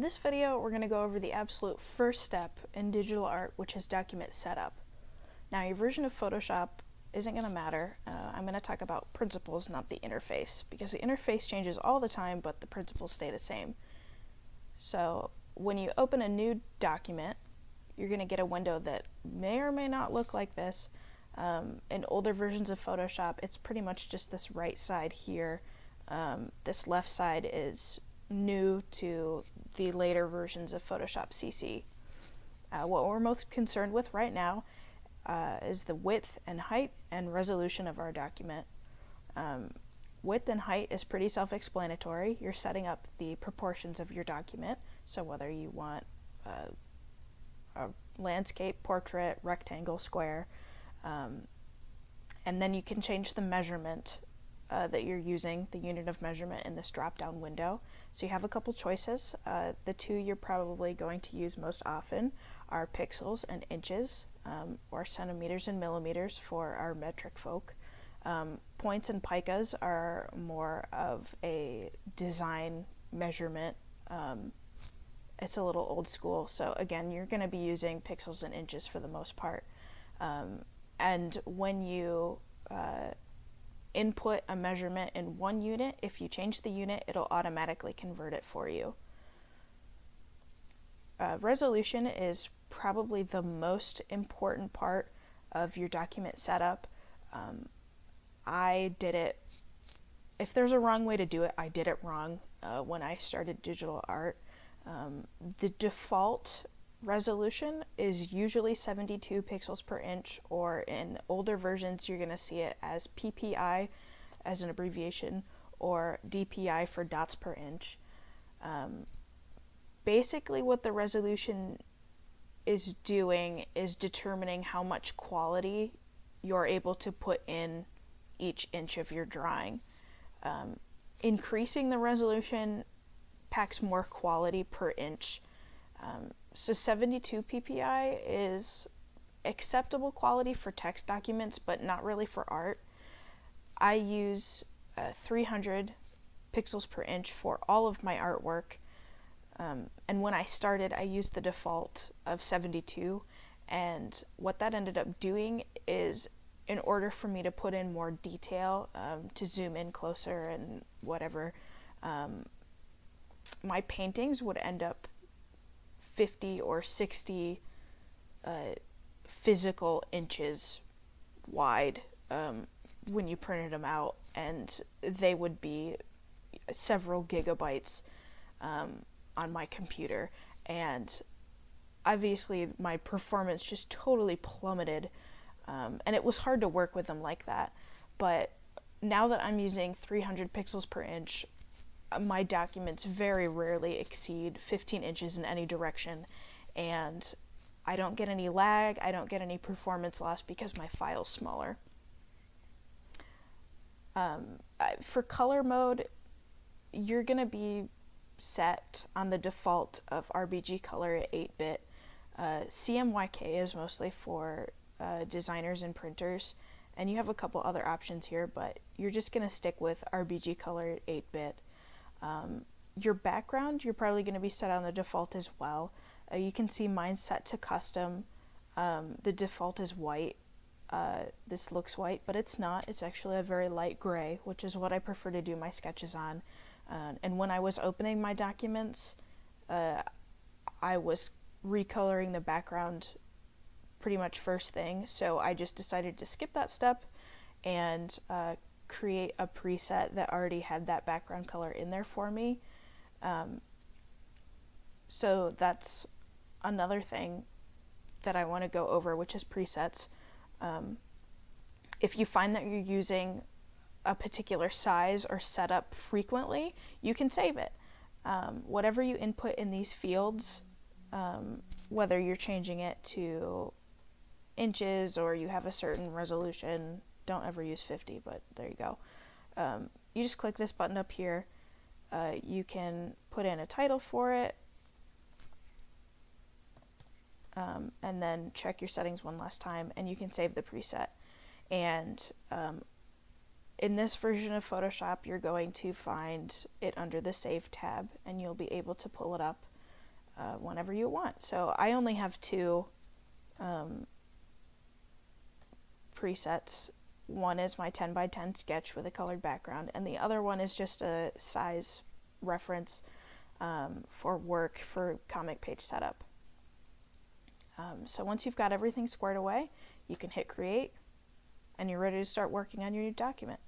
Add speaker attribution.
Speaker 1: this video, we're going to go over the absolute first step in digital art, which is document setup. Now, your version of Photoshop isn't going to matter. I'm going to talk about principles, not the interface, because the interface changes all the time, but the principles stay the same. So when you open a new document, you're going to get a window that may or may not look like this. In older versions of Photoshop, it's pretty much just this right side here. This left side is new to the later versions of Photoshop CC. What we're most concerned with right now is the width and height and resolution of our document. Width and height is pretty self-explanatory. You're setting up the proportions of your document, so whether you want a landscape, portrait, rectangle, square, and then you can change the measurement that you're using, the unit of measurement, in this drop-down window. So you have a couple choices. The two you're probably going to use most often are pixels and inches, or centimeters and millimeters for our metric folk. Points and picas are more of a design measurement. It's a little old school, so again, you're going to be using pixels and inches for the most part. And when you input a measurement in one unit, if you change the unit, it'll automatically convert it for you. Resolution is probably the most important part of your document setup. I did it, if there's a wrong way to do it, I did it wrong when I started digital art. The default resolution is usually 72 pixels per inch, or in older versions you're going to see it as PPI as an abbreviation, or DPI for dots per inch. Basically what the resolution is doing is determining how much quality you're able to put in each inch of your drawing. Increasing the resolution packs more quality per inch. So 72 ppi is acceptable quality for text documents, but not really for art. I use 300 pixels per inch for all of my artwork. And when I started, I used the default of 72, and what that ended up doing is, in order for me to put in more detail, to zoom in closer and whatever, my paintings would end up 50 or 60 physical inches wide when you printed them out, and they would be several gigabytes on my computer, and obviously my performance just totally plummeted, and it was hard to work with them like that. But now that I'm using 300 pixels per inch, my documents very rarely exceed 15 inches in any direction, and I don't get any lag, I don't get any performance loss because my file's smaller. For color mode, you're going to be set on the default of RGB color at 8-bit. CMYK is mostly for designers and printers, and you have a couple other options here, but you're just going to stick with RGB color at 8-bit. Your background, you're probably going to be set on the default as well. You can see mine set to custom. The default is white. This looks white, but it's not. It's actually a very light gray, which is what I prefer to do my sketches on. And when I was opening my documents, I was recoloring the background pretty much first thing, so I just decided to skip that step and create a preset that already had that background color in there for me. So that's another thing that I want to go over, which is presets. If you find that you're using a particular size or setup frequently, you can save it. Whatever you input in these fields, whether you're changing it to inches or you have a certain resolution, don't ever use 50, but there you go. You just click this button up here. You can put in a title for it, and then check your settings one last time, and you can save the preset. And in this version of Photoshop, you're going to find it under the Save tab, and you'll be able to pull it up. whenever you want. So I only have two presets. One is my 10 by 10 sketch with a colored background, and the other one is just a size reference for work for comic page setup. So once you've got everything squared away, you can hit create and you're ready to start working on your new document.